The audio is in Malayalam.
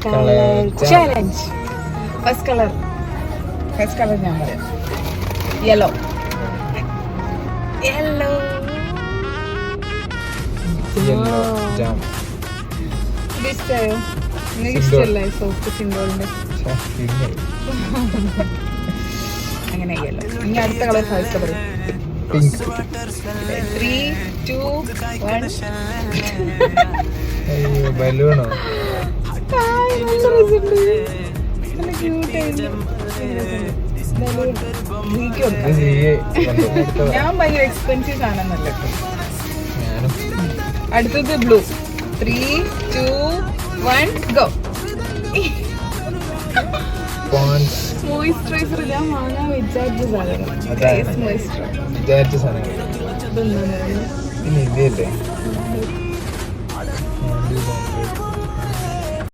Colour challenge. ഫസ്റ്റ് കളർ ഞാൻ പറയാം. യെല്ലോ. ഇത് ഇഷ്ടമായോ? നിങ്ങൾക്ക് ഇഷ്ടമല്ലേ സോപ്പ് സിന്തോളിന്റെ? അങ്ങനെ യെല്ലോ. ഇനി അടുത്ത കളർ ഫസ്റ്റ് പറയും. 3, 2, 1. ബലൂണോ? ഞാൻ ഭയങ്കര എക്സ്പെൻസീവ് സാധനമല്ല. അടുത്തത് ബ്ലൂ. 3, 2, 1 ഗോ. മോയിസ്ചറൈസർ ഞാൻ വാങ്ങാൻ വിചാരിച്ച സാധനം. വിചാരിച്ച സാധനം. ഇതൊന്നും ഇതല്ലേ